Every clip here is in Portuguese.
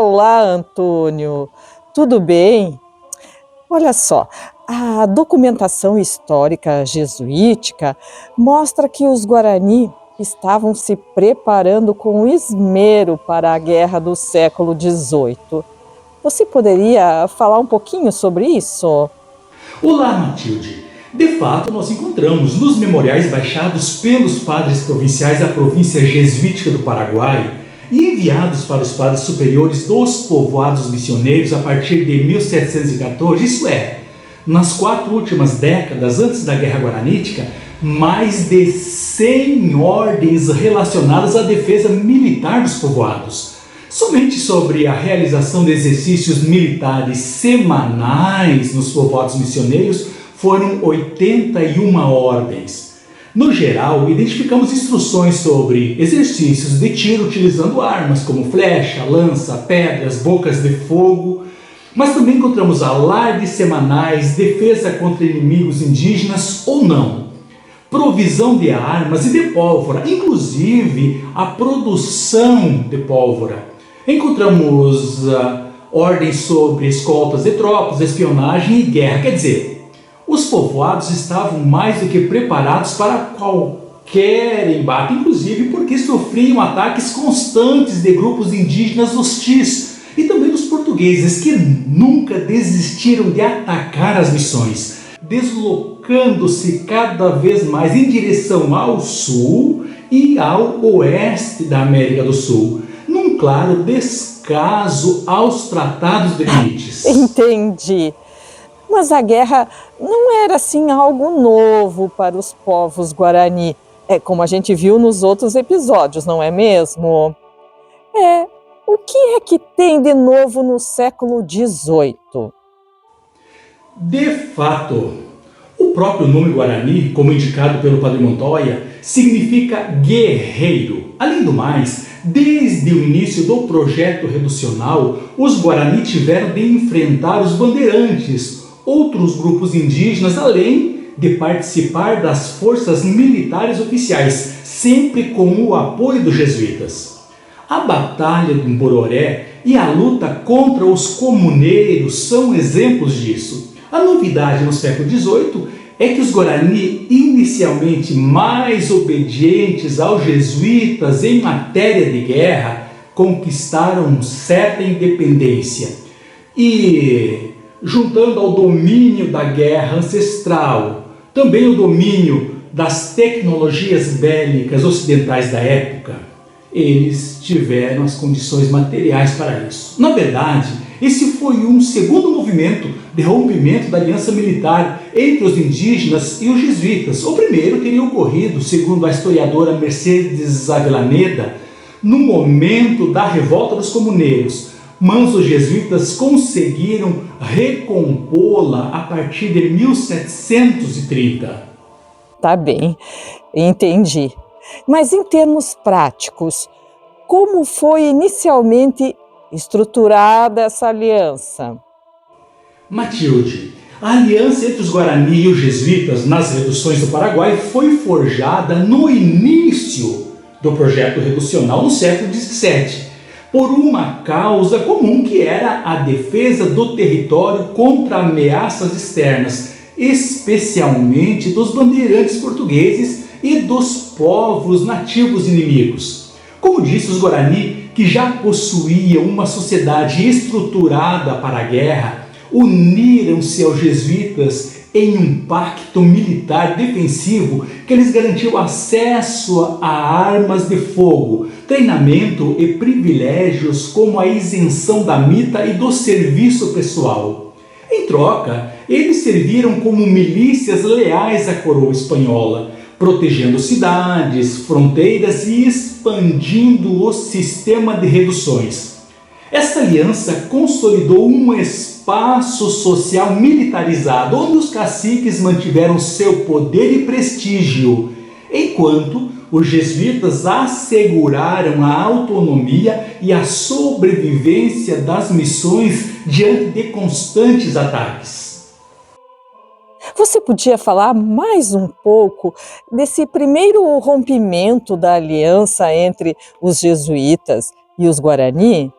Olá, Antônio. Tudo bem? Olha só, a documentação histórica jesuítica mostra que os Guarani estavam se preparando com esmero para a guerra do século XVIII. Você poderia falar um pouquinho sobre isso? Olá, Matilde! De fato, nós encontramos nos memoriais baixados pelos padres provinciais da província jesuítica do Paraguai e enviados para os padres superiores dos povoados missioneiros a partir de 1714, isso é, nas 4 últimas décadas antes da Guerra Guaranítica, mais de 100 ordens relacionadas à defesa militar dos povoados. Somente sobre a realização de exercícios militares semanais nos povoados missioneiros foram 81 ordens. No geral, identificamos instruções sobre exercícios de tiro utilizando armas como flecha, lança, pedras, bocas de fogo, mas também encontramos alardes semanais, defesa contra inimigos indígenas ou não, provisão de armas e de pólvora, inclusive a produção de pólvora. Encontramos ordens sobre escoltas de tropas, espionagem e guerra. Quer dizer, os povoados estavam mais do que preparados para qualquer embate, inclusive porque sofriam ataques constantes de grupos indígenas hostis e também dos portugueses, que nunca desistiram de atacar as missões, deslocando-se cada vez mais em direção ao sul e ao oeste da América do Sul, num claro descaso aos tratados de limites. Entendi. Mas a guerra não era assim algo novo para os povos Guarani, como a gente viu nos outros episódios, não é mesmo? O que é que tem de novo no século XVIII? De fato, o próprio nome Guarani, como indicado pelo Padre Montoya, significa guerreiro. Além do mais, desde o início do projeto reducional, os Guarani tiveram de enfrentar os bandeirantes, outros grupos indígenas, além de participar das forças militares oficiais, sempre com o apoio dos jesuítas. A Batalha do Mbororé e a luta contra os comuneiros são exemplos disso. A novidade no século XVIII é que os Guarani, inicialmente mais obedientes aos jesuítas em matéria de guerra, conquistaram certa independência e, juntando ao domínio da guerra ancestral, também o domínio das tecnologias bélicas ocidentais da época, eles tiveram as condições materiais para isso. Na verdade, esse foi um segundo movimento de rompimento da aliança militar entre os indígenas e os jesuítas. O primeiro teria ocorrido, segundo a historiadora Mercedes Avellaneda, no momento da revolta dos comuneiros, mas os jesuítas conseguiram recompô-la a partir de 1730. Tá bem, entendi. Mas em termos práticos, como foi inicialmente estruturada essa aliança? Matilde, a aliança entre os Guarani e os jesuítas nas reduções do Paraguai foi forjada no início do projeto reducional no século XVII, por uma causa comum que era a defesa do território contra ameaças externas, especialmente dos bandeirantes portugueses e dos povos nativos inimigos. Como disse, os Guarani, que já possuíam uma sociedade estruturada para a guerra, uniram-se aos jesuítas em um pacto militar defensivo que lhes garantiu acesso a armas de fogo, treinamento e privilégios como a isenção da mita e do serviço pessoal. Em troca, eles serviram como milícias leais à coroa espanhola, protegendo cidades, fronteiras e expandindo o sistema de reduções. Esta aliança consolidou um espaço social militarizado, onde os caciques mantiveram seu poder e prestígio, enquanto os jesuítas asseguraram a autonomia e a sobrevivência das missões diante de constantes ataques. Você podia falar mais um pouco desse primeiro rompimento da aliança entre os jesuítas e os Guarani?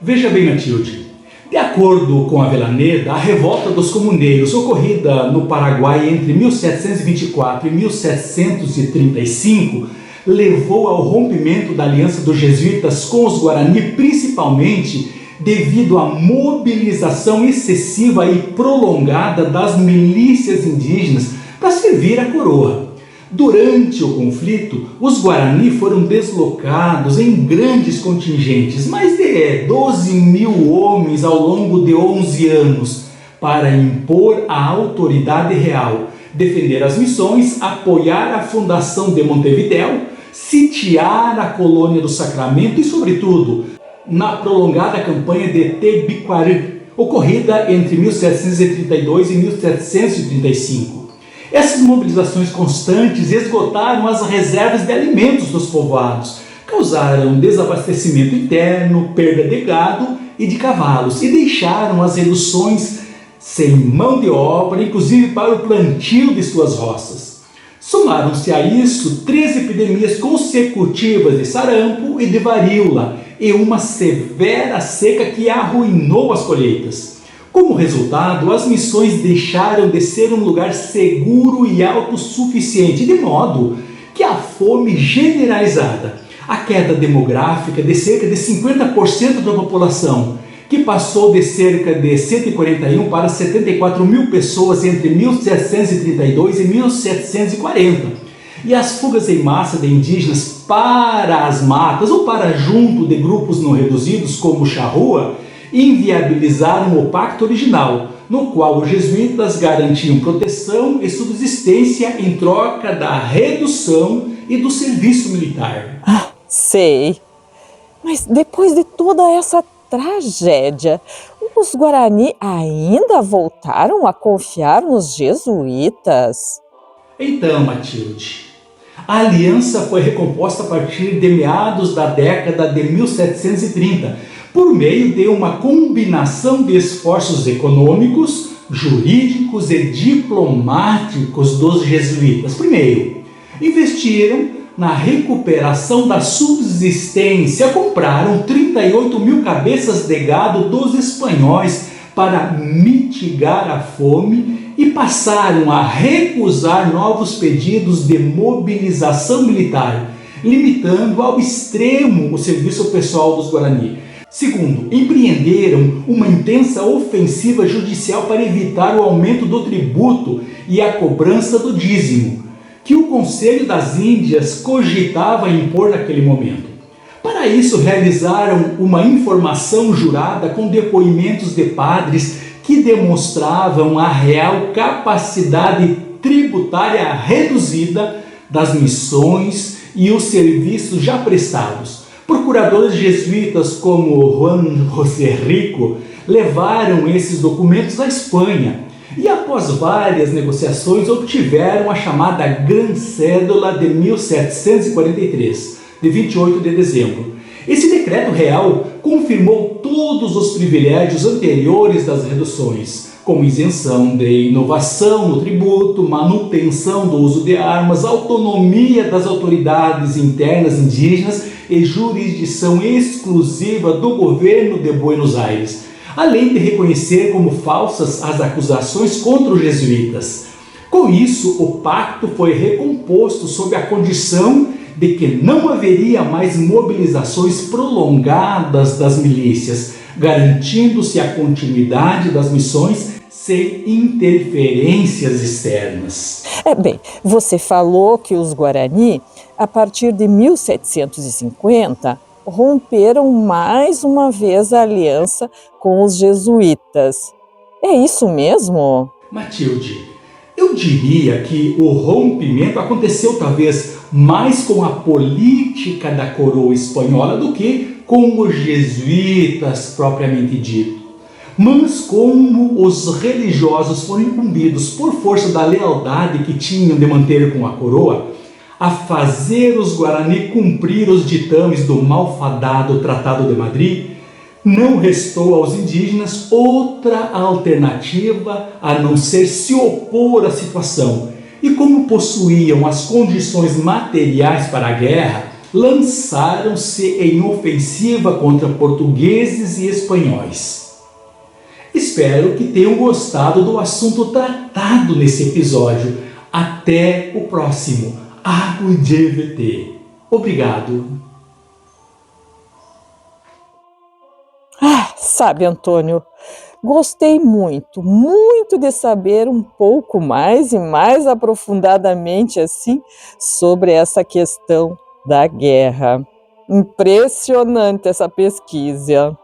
Veja bem, Matilde. De acordo com Avellaneda, a revolta dos comuneiros ocorrida no Paraguai entre 1724 e 1735 levou ao rompimento da aliança dos jesuítas com os Guarani, principalmente devido à mobilização excessiva e prolongada das milícias indígenas para servir a coroa. Durante o conflito, os Guarani foram deslocados em grandes contingentes, mais de 12 mil homens ao longo de 11 anos, para impor a autoridade real, defender as missões, apoiar a fundação de Montevidéu, sitiar a colônia do Sacramento e, sobretudo, na prolongada campanha de Tebiquari, ocorrida entre 1732 e 1735. Essas mobilizações constantes esgotaram as reservas de alimentos dos povoados, causaram desabastecimento interno, perda de gado e de cavalos e deixaram as reduções sem mão de obra, inclusive para o plantio de suas roças. Somaram-se a isso 3 epidemias consecutivas de sarampo e de varíola e uma severa seca que arruinou as colheitas. Como resultado, as missões deixaram de ser um lugar seguro e autossuficiente, de modo que a fome generalizada, a queda demográfica de cerca de 50% da população, que passou de cerca de 141 para 74 mil pessoas entre 1732 e 1740, e as fugas em massa de indígenas para as matas ou para junto de grupos não reduzidos como o charrua, inviabilizaram o pacto original, no qual os jesuítas garantiam proteção e subsistência em troca da redução e do serviço militar. Ah, sei. Mas depois de toda essa tragédia, os Guarani ainda voltaram a confiar nos jesuítas? Então, Matilde, a aliança foi recomposta a partir de meados da década de 1730, por meio de uma combinação de esforços econômicos, jurídicos e diplomáticos dos jesuítas. Primeiro, investiram na recuperação da subsistência, compraram 38 mil cabeças de gado dos espanhóis para mitigar a fome e passaram a recusar novos pedidos de mobilização militar, limitando ao extremo o serviço pessoal dos Guarani. Segundo, empreenderam uma intensa ofensiva judicial para evitar o aumento do tributo e a cobrança do dízimo, que o Conselho das Índias cogitava impor naquele momento. Para isso, realizaram uma informação jurada com depoimentos de padres que demonstravam a real capacidade tributária reduzida das missões e os serviços já prestados. Procuradores jesuítas como Juan José Rico levaram esses documentos à Espanha e, após várias negociações, obtiveram a chamada Gran Cédula de 1743, de 28 de dezembro. Esse decreto real confirmou todos os privilégios anteriores das reduções, como isenção de inovação no tributo, manutenção do uso de armas, autonomia das autoridades internas indígenas e jurisdição exclusiva do governo de Buenos Aires, além de reconhecer como falsas as acusações contra os jesuítas. Com isso, o pacto foi recomposto sob a condição de que não haveria mais mobilizações prolongadas das milícias, garantindo-se a continuidade das missões sem interferências externas. Bem, você falou que os Guarani, a partir de 1750, romperam mais uma vez a aliança com os jesuítas. É isso mesmo? Matilde, eu diria que o rompimento aconteceu talvez mais com a política da coroa espanhola do que com os jesuítas propriamente dito. Mas como os religiosos foram incumbidos por força da lealdade que tinham de manter com a coroa, a fazer os Guarani cumprir os ditames do malfadado Tratado de Madrid, não restou aos indígenas outra alternativa a não ser se opor à situação. E como possuíam as condições materiais para a guerra, lançaram-se em ofensiva contra portugueses e espanhóis. Espero que tenham gostado do assunto tratado nesse episódio. Até o próximo. AguDVT. Obrigado. Sabe, Antônio, gostei muito, muito de saber um pouco mais e mais aprofundadamente assim sobre essa questão da guerra. Impressionante essa pesquisa.